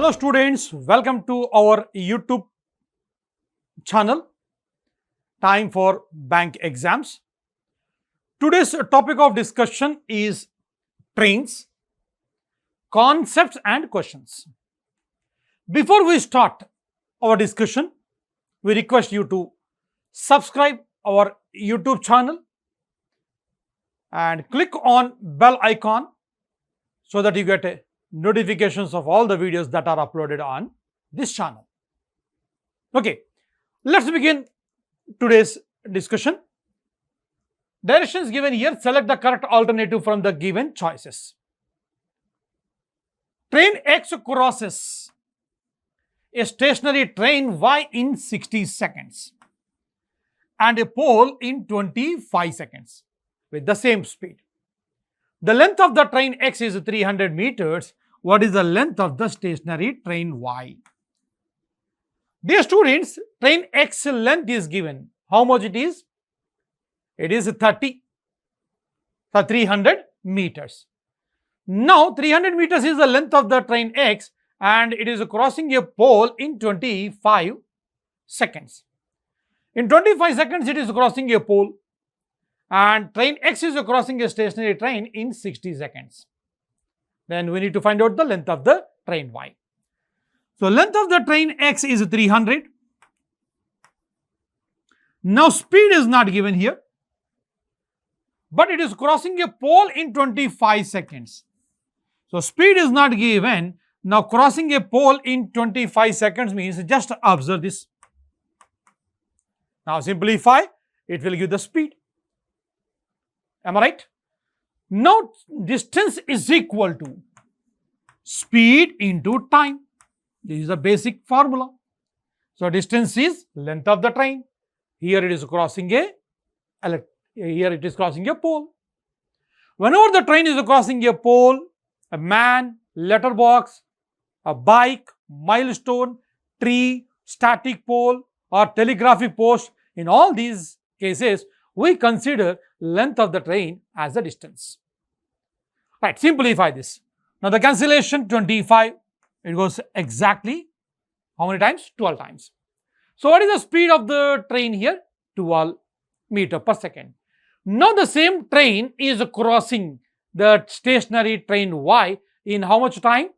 Hello students, welcome to our YouTube channel, Time for Bank Exams. Today's topic of discussion is trains, concepts and questions. Before we start our discussion, we request you to subscribe our YouTube channel and click on bell icon so that you get notifications of all the videos that are uploaded on this channel. Okay, let's begin today's discussion. Directions given here, select the correct alternative from the given choices. Train X crosses a stationary train Y in 60 seconds and a pole in 25 seconds with the same speed. The length of the train X is 300 meters. What is the length of the stationary train Y? Dear students, train X length is given. How much it is? It is 300 meters. Now, 300 meters is the length of the train X and it is crossing a pole in 25 seconds. In 25 seconds, it is crossing a pole. And train X is crossing a stationary train in 60 seconds. Then we need to find out the length of the train Y. So, length of the train X is 300. Now, speed is not given here, but it is crossing a pole in 25 seconds. So, speed is not given. Now, crossing a pole in 25 seconds means just observe this. Now, simplify, it will give the speed. Am I right? Now, distance is equal to speed into time. This is the basic formula. So, distance is length of the train. Here it is crossing a pole. Whenever the train is crossing a pole, a man, letterbox, a bike, milestone, tree, static pole or telegraphic post, in all these cases, we consider length of the train as the distance. Right, simplify this. Now, the cancellation 25, it goes exactly how many times? 12 times. So, what is the speed of the train here? 12 meters per second. Now, the same train is crossing the stationary train Y in how much time?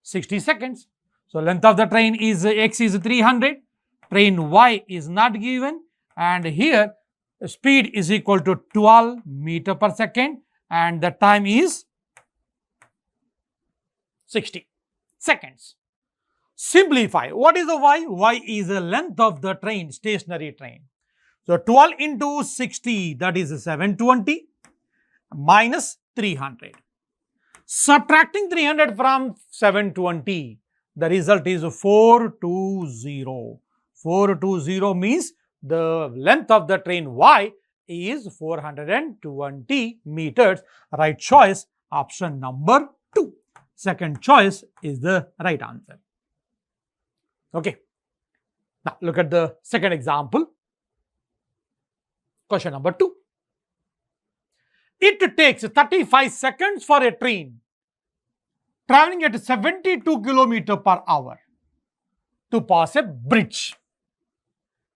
60 seconds. So, length of the train is X is 300, train Y is not given, and here speed is equal to 12 meters per second and the time is 60 seconds. Simplify. What is the Y? Y is the length of the train, stationary train. So, 12 into 60, that is 720 minus 300. Subtracting 300 from 720, the result is 420. 420 means the length of the train Y is 420 meters. Right choice, option number 2. Second choice is the right answer. Okay. Now, look at the second example. Question number 2. It takes 35 seconds for a train traveling at 72 kilometers per hour to pass a bridge.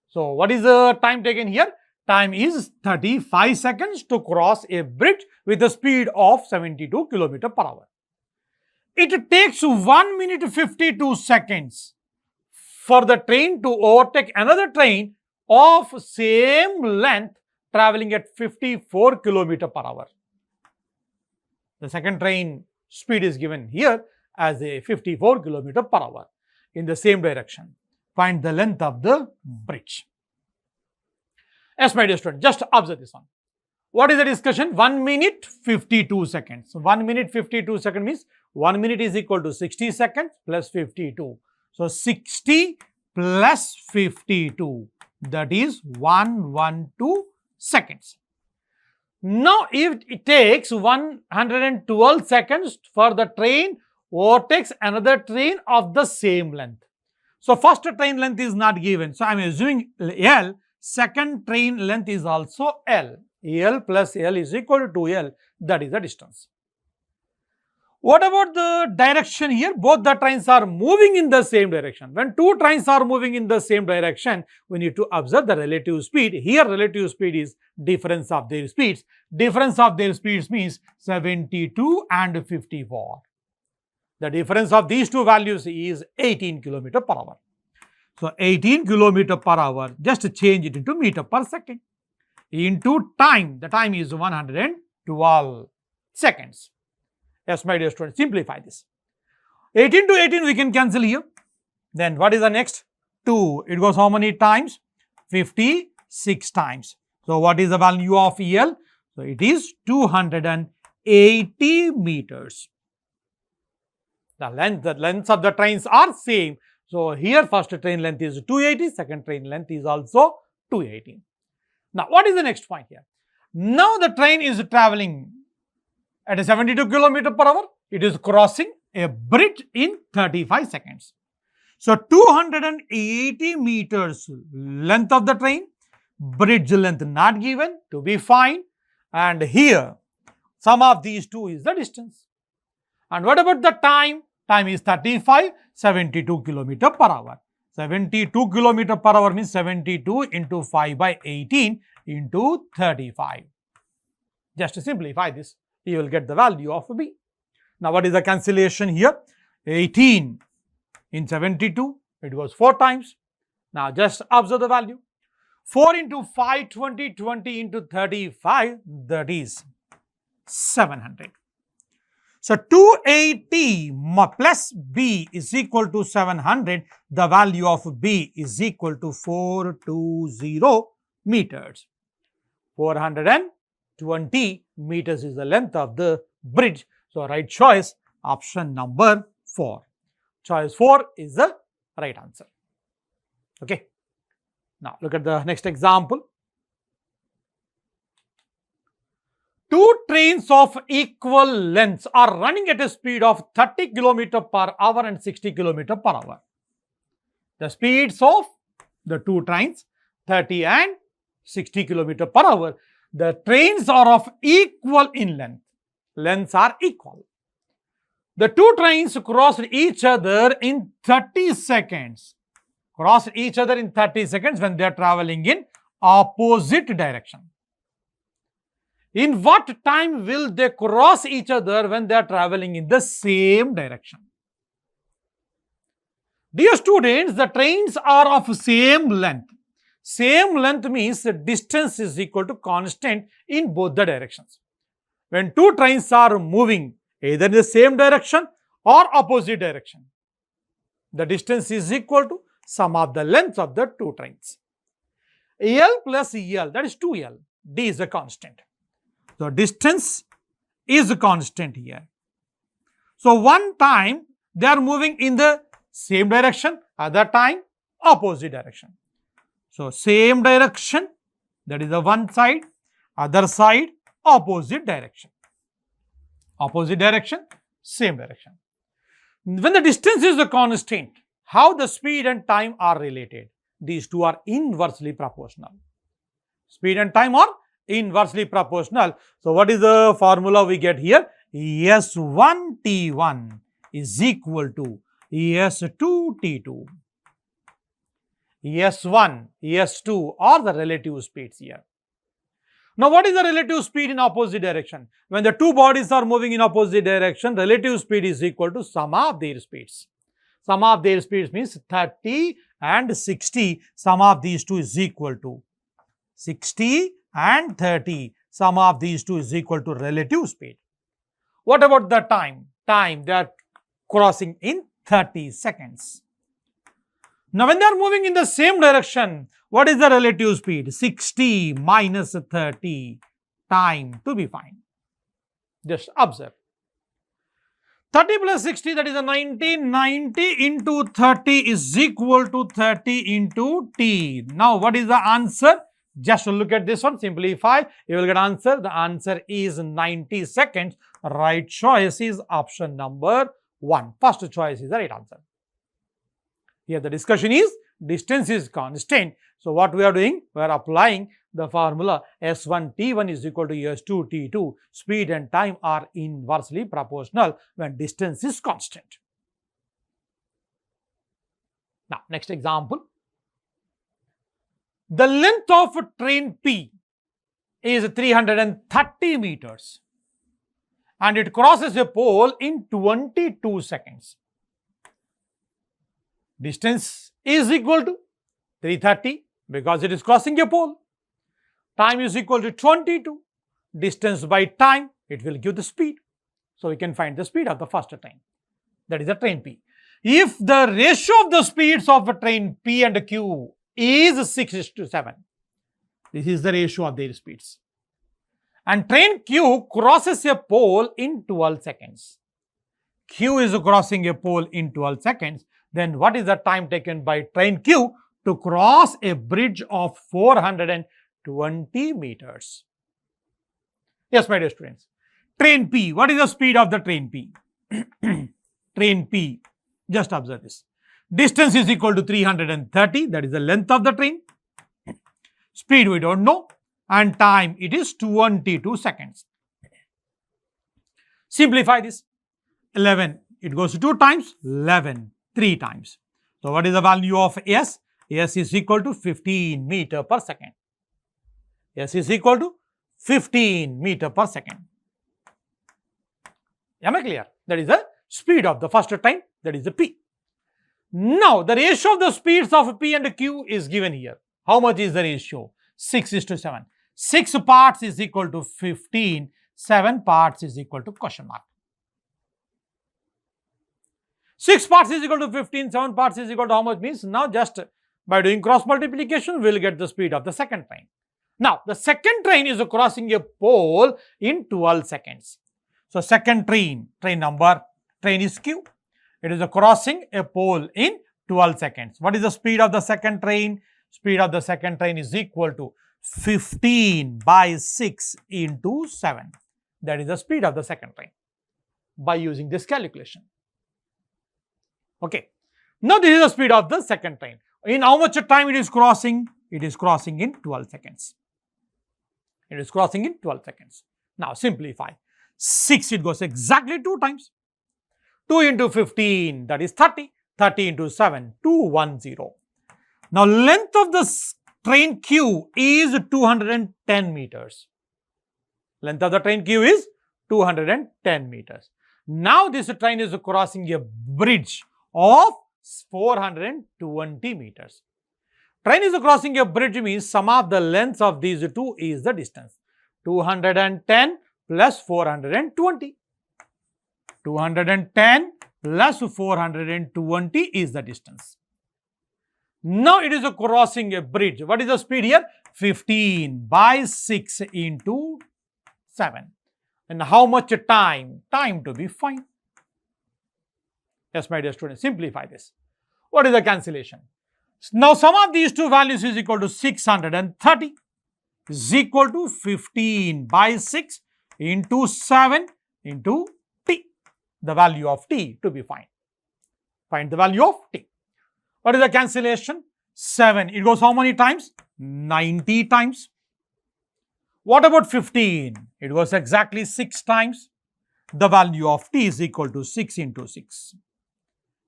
So, what is the time taken here? Time is 35 seconds to cross a bridge with a speed of 72 kilometers per hour. It takes 1 minute 52 seconds for the train to overtake another train of same length traveling at 54 kilometers per hour. The second train speed is given here as a 54 kilometers per hour in the same direction. Find the length of the bridge. Yes, my dear student, just observe this one. What is the discussion? 1 minute 52 seconds. So, 1 minute 52 seconds means 1 minute is equal to 60 seconds plus 52. So, 60 plus 52, that is 112 seconds. Now, if it takes 112 seconds for the train overtakes another train of the same length. So, first train length is not given. So, I am assuming L. Second train length is also L. L plus L is equal to 2L. That is the distance. What about the direction here? Both the trains are moving in the same direction. When two trains are moving in the same direction, we need to observe the relative speed. Here, relative speed is difference of their speeds. Difference of their speeds means 72 and 54. The difference of these two values is 18 km per hour. So, 18 km per hour, just change it into meter per second. Into time, the time is 112 seconds. Yes, my dear students, simplify this. 18 to 18 we can cancel here. Then what is the next? 2. It goes how many times? 56 times. So, what is the value of EL? So, it is 280 meters. The lengths of the trains are same. So, here first train length is 280, second train length is also 280. Now, what is the next point here? Now, the train is traveling at a 72 km per hour. It is crossing a bridge in 35 seconds. So, 280 meters length of the train, bridge length not given, to be fine. And here, sum of these two is the distance. And what about the time? Time is 35, 72 km per hour. 72 km per hour means 72 into 5 by 18 into 35. Just to simplify this, you will get the value of B. Now, what is the cancellation here? 18 in 72, it goes 4 times. Now, just observe the value. 4 into 5, 20, 20 into 35, that is 700. So, 280 plus B is equal to 700. The value of B is equal to 420 meters. 420 meters is the length of the bridge. So, right choice, option number 4. Choice 4 is the right answer. Okay. Now, look at the next example. Two trains of equal lengths are running at a speed of 30 km per hour and 60 km per hour. The speeds of the two trains, 30 and 60 km per hour. The trains are of equal in length. Lengths are equal. The two trains crossed each other in 30 seconds. Crossed each other in 30 seconds when they are traveling in opposite direction. In what time will they cross each other when they are traveling in the same direction? Dear students, the trains are of same length. Same length means the distance is equal to constant in both the directions. When two trains are moving either in the same direction or opposite direction, the distance is equal to sum of the lengths of the two trains. L plus EL, that is 2L. D is a constant. So, distance is a constant here. So, one time they are moving in the same direction, other time opposite direction. So, same direction, that is the one side, other side opposite direction. Opposite direction, same direction. When the distance is a constant, how the speed and time are related? These two are inversely proportional. Speed and time are inversely proportional. So, what is the formula we get here? S1 T1 is equal to S2 T2. S1, S2 are the relative speeds here. Now, what is the relative speed in opposite direction? When the two bodies are moving in opposite direction, relative speed is equal to sum of their speeds. Sum of their speeds means 30 and 60. Sum of these two is equal to 60 and 30. Sum of these two is equal to relative speed. What about the time? Time, they are crossing in 30 seconds. Now, when they are moving in the same direction, what is the relative speed? 60 minus 30, time to be found. Just observe. 30 plus 60, that is a 90. 90 into 30 is equal to 30 into T. Now, what is the answer? Just look at this one, simplify, you will get answer. The answer is 90 seconds. Right choice is option number 1. First choice is the right answer. Here the discussion is distance is constant. So, what we are doing? We are applying The formula S1 T1 is equal to S2 T2. Speed and time are inversely proportional when distance is constant. Now, next example. The length of train P is 330 meters and it crosses a pole in 22 seconds. Distance is equal to 330 because it is crossing a pole. Time is equal to 22. Distance by time, it will give the speed. So we can find the speed of the first train. That is the train P. If the ratio of the speeds of a train P and Q is 6:7, this is the ratio of their speeds. And train Q crosses a pole in 12 seconds. Q is crossing a pole in 12 seconds. Then what is the time taken by train Q to cross a bridge of 420 meters? Yes, my dear students. Train P, what is the speed of the train P? Train P, just observe this. Distance is equal to 330, that is the length of the train. Speed we don't know, and time it is 22 seconds. Simplify this. 11, it goes to 2 times, 11, 3 times. So what is the value of S? S is equal to 15 meter per second. S is equal to 15 meter per second. Am I clear? That is the speed of the first train, that is the P. Now, the ratio of the speeds of P and Q is given here. How much is the ratio? 6:7. 6 parts is equal to 15, 7 parts is equal to question mark. 6 parts is equal to 15, 7 parts is equal to how much means? Now, just by doing cross multiplication, we will get the speed of the second train. Now, the second train is crossing a pole in 12 seconds. So, second train is Q. It is crossing a pole in 12 seconds. What is the speed of the second train? Speed of the second train is equal to 15 by 6 into 7. That is the speed of the second train by using this calculation. Okay. Now, this is the speed of the second train. In how much time it is crossing? It is crossing in 12 seconds. It is crossing in 12 seconds. Now, simplify. 6, it goes exactly 2 times. 2 into 15, that is 30. 30 into 7, 210. Now, length of the train Q is 210 meters. Length of the train Q is 210 meters. Now, this train is crossing a bridge of 420 meters. Train is crossing a bridge means sum of the lengths of these two is the distance. 210 plus 420. 210 plus 420 is the distance. Now it is crossing a bridge. What is the speed here? 15 by 6 into 7. And how much time? Time to be fine. Yes, my dear students, simplify this. What is the cancellation? Now sum of these two values is equal to 630 is equal to 15 by 6 into 7 into t. The value of t to be found. Find the value of t. What is the cancellation? 7. It goes how many times? 90 times. What about 15? It goes exactly 6 times. The value of t is equal to 6 into 6.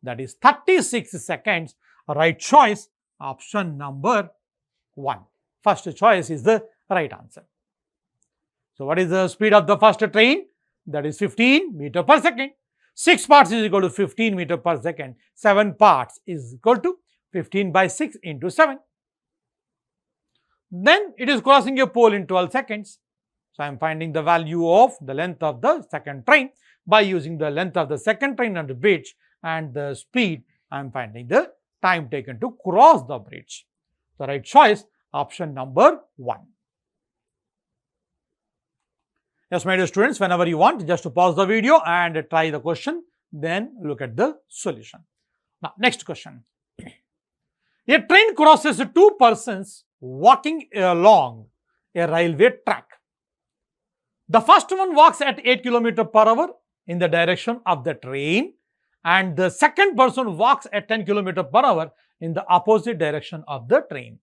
That is 36 seconds. Right choice, option number 1. First choice is the right answer. So, what is the speed of the first train? That is 15 meter per second. 6 parts is equal to 15 meter per second. 7 parts is equal to 15 by 6 into 7. Then it is crossing a pole in 12 seconds. So, I am finding the value of the length of the second train by using the length of the second train on the bridge and the speed. I am finding the time taken to cross the bridge. The right choice, option number 1. Yes, my dear students, whenever you want, just to pause the video and try the question, then look at the solution. Now, next question. A train crosses 2 persons walking along a railway track. The first one walks at 8 km per hour in the direction of the train, and the second person walks at 10 km per hour in the opposite direction of the train.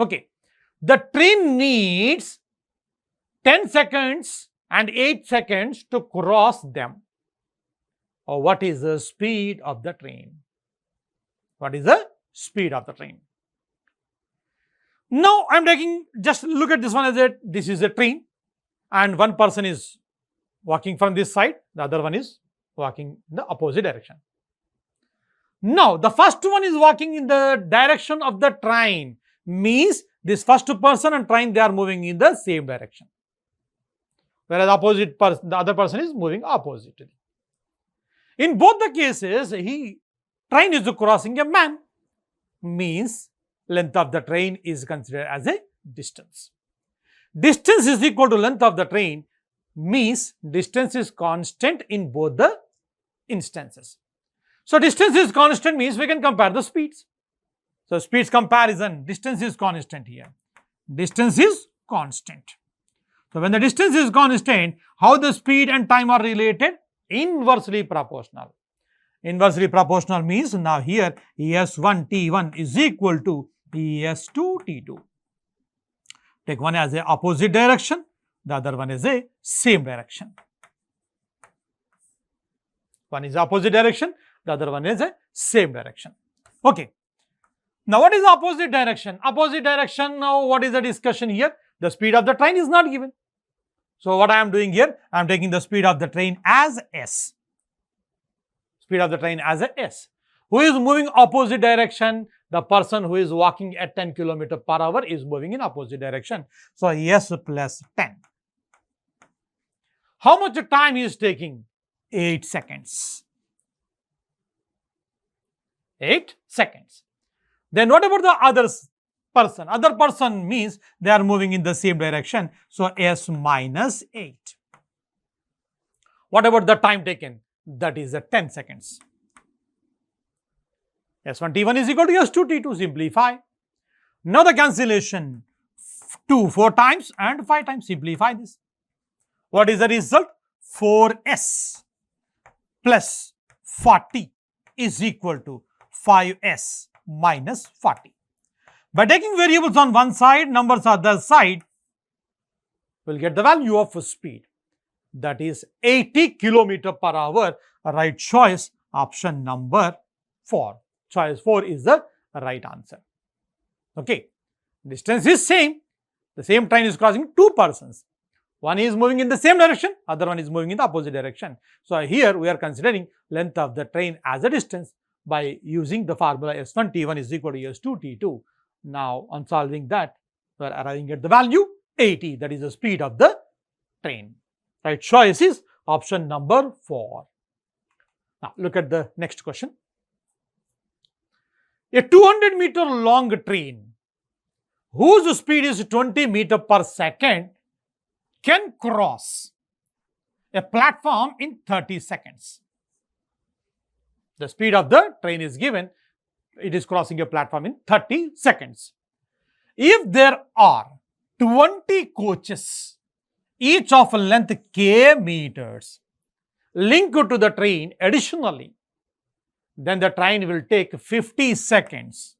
Okay. the train needs 10 seconds and 8 seconds to cross them. Or what is the speed of the train? What is the speed of the train? Now I am taking, just look at this one as this is a train, and one person is walking from this side, the other one is walking in the opposite direction. Now the first one is walking in the direction of the train, means this first person and train, they are moving in the same direction, whereas the other person is moving oppositely. In both the cases, train is crossing a man, means length of the train is considered as a distance. Distance is equal to length of the train, means distance is constant in both the instances. So distance is constant means we can compare the speeds. So speeds comparison, distance is constant here. Distance is constant. So when the distance is constant, how the speed and time are related? Inversely proportional. Inversely proportional means now here ES1 T1 is equal to ES2 T2. Take one as a opposite direction, the other one is a same direction. One is opposite direction, the other one is a same direction. Okay. Now what is opposite direction? Opposite direction, now what is the discussion here? The speed of the train is not given. So what I am doing here, I am taking the speed of the train as S. Speed of the train as a S. Who is moving opposite direction? The person who is walking at 10 km/h is moving in opposite direction. So S plus 10. How much time he is taking? 8 seconds. 8 seconds. Then what about the other person? Other person means they are moving in the same direction. So S minus 8. What about the time taken? That is 10 seconds. S1 T1 is equal to S2 T2. Simplify. Now the cancellation. 2 4 times and 5 times. Simplify this. What is the result? 4S plus 40 is equal to 5S minus 40. By taking variables on one side, numbers on the other side, we will get the value of speed. That is 80 km/h. Right choice, option number 4. Choice 4 is the right answer. Okay. Distance is same. The same train is crossing two persons. One is moving in the same direction, other one is moving in the opposite direction. So here we are considering length of the train as a distance by using the formula S1 T1 is equal to S2 T2. Now on solving that, we are arriving at the value 80, that is the speed of the train. Right choice is option number 4. Now look at the next question. A 200-meter long train whose speed is 20 meters per second can cross a platform in 30 seconds. The speed of the train is given, it is crossing a platform in 30 seconds. If there are 20 coaches, each of length k meters, linked to the train additionally, then the train will take 50 seconds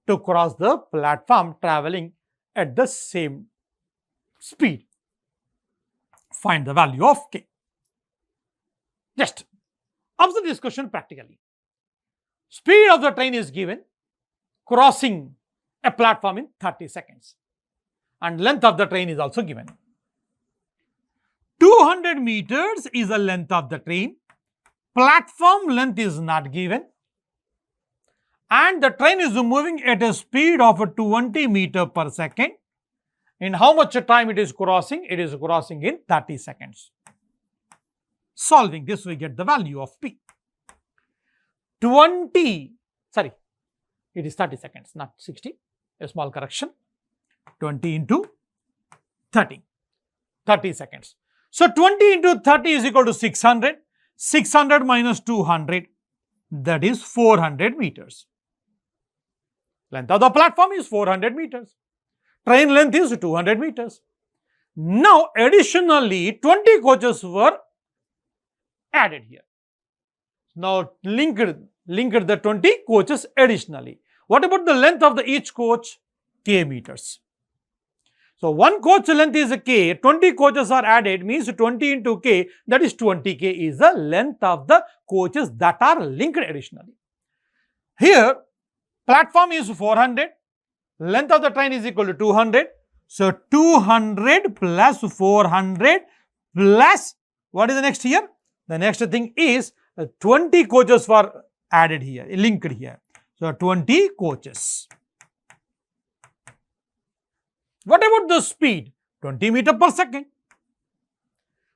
to cross the platform traveling at the same speed. Find the value of k. Just observe this question practically. Speed of the train is given, crossing a platform in 30 seconds. And length of the train is also given. 200 meters is the length of the train. Platform length is not given. And the train is moving at a speed of 20 meters per second. In how much time it is crossing? It is crossing in 30 seconds. Solving this, we get the value of P. It is 30 seconds, not 60. A small correction. 20 into 30. 30 seconds. So 20 into 30 is equal to 600. 600 minus 200, that is 400 meters. Length of the platform is 400 meters. Train length is 200 meters. Now, additionally, 20 coaches were added here. Now, linked the 20 coaches additionally. What about the length of each coach? K meters. So, one coach length is a k, 20 coaches are added, means 20 into k, that is 20k is the length of the coaches that are linked additionally. Here, platform is 400, length of the train is equal to 200. So, 200 plus 400 plus, what is the next here? The next thing is 20 coaches were added here, linked here. So, 20 coaches. What about the speed? 20 meters per second.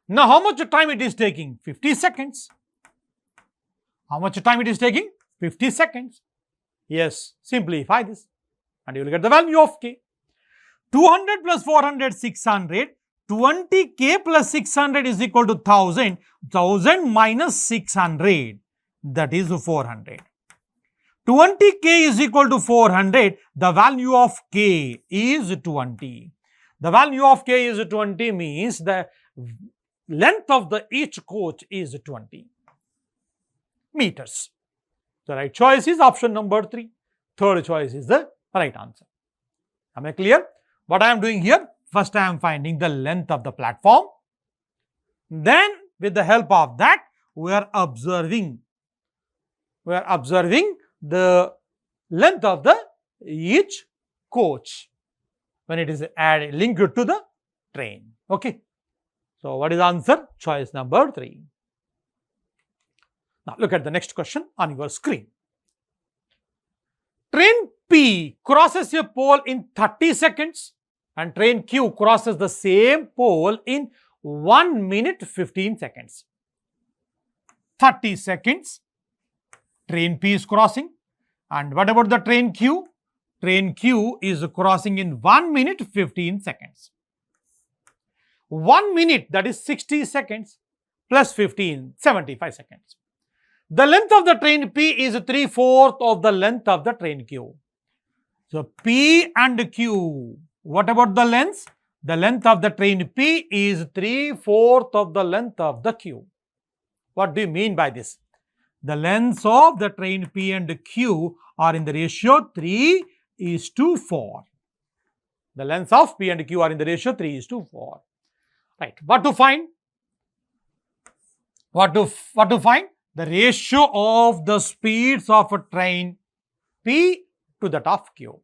Now, how much time it is taking? 50 seconds. How much time it is taking? 50 seconds. Yes, simplify this and you will get the value of k. 200 plus 400, 600. 20k plus 600 is equal to 1000. 1000 minus 600, that is 400. 20k is equal to 400. The value of k is 20. The value of k is 20 means the length of each coach is 20 meters. The right choice is option number 3. Third choice is the right answer. Am I clear? What I am doing here? First I am finding the length of the platform. Then with the help of that, we are observing the length of each coach when it is linked to the train. Okay. So, what is the answer? Choice number 3. Now, look at the next question on your screen. Train P crosses a pole in 30 seconds and train Q crosses the same pole in 1 minute 15 seconds. 30 seconds, train P is crossing, and what about the train Q? Train Q is crossing in 1 minute 15 seconds. 1 minute, that is 60 seconds, plus 15, 75 seconds. The length of the train P is 3/4 of the length of the train Q. So, P and Q, what about the lengths? The length of the train P is 3/4 of the length of the Q. What do you mean by this? The lengths of the train P and Q are in the ratio 3:4. The lengths of P and Q are in the ratio 3:4. Right. What to find? What to find? The ratio of the speeds of a train P to that of Q.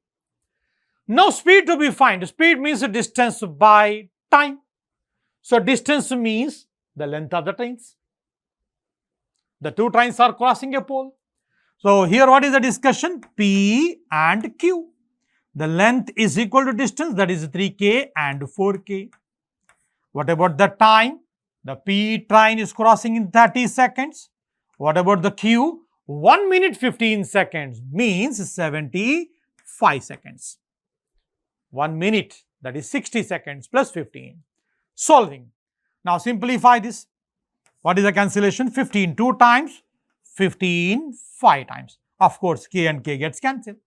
Now, speed to be found. Speed means distance by time. So, distance means the length of the trains. The two trains are crossing a pole. So, here what is the discussion? P and Q. The length is equal to distance, that is 3k and 4k. What about the time? The P train is crossing in 30 seconds. What about the Q? 1 minute 15 seconds means 75 seconds. 1 minute, that is 60 seconds plus 15. Solving. Now, simplify this. What is the cancellation? 15 2 times, 15 5 times. Of course, k and k gets cancelled.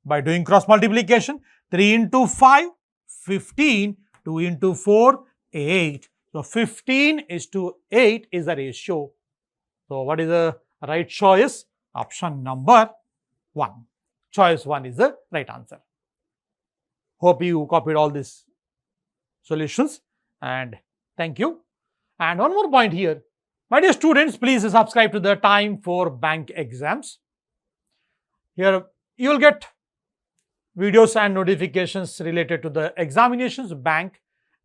By doing cross multiplication, 3 into 5, 15, 2 into 4, 8. So, 15:8 is the ratio. So, what is the right choice? Option number 1. Choice 1 is the right answer. Hope you copied all these solutions and thank you. And one more point here. My dear students, please subscribe to the Time for Bank Exams. Here you will get videos and notifications related to the examinations, bank,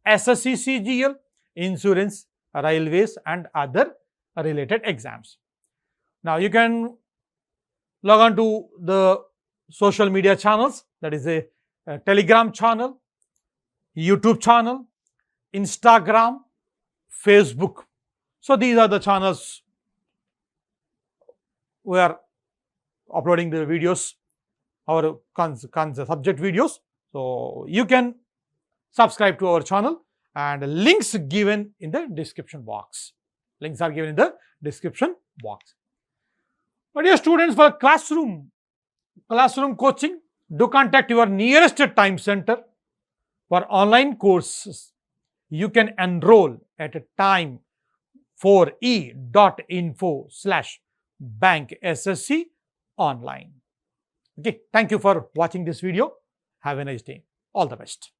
SSCCGLE, insurance, railways and other related exams. Now, you can log on to the social media channels, that is a Telegram channel, YouTube channel, Instagram, Facebook. So, these are the channels we are uploading the videos, our subject videos. So, you can subscribe to our channel and links given in the description box. Links are given in the description box. My dear students, for classroom coaching, do contact your nearest time center. For online courses, you can enroll at time4e.info/bankssc online. Okay, thank you for watching this video. Have a nice day. All the best.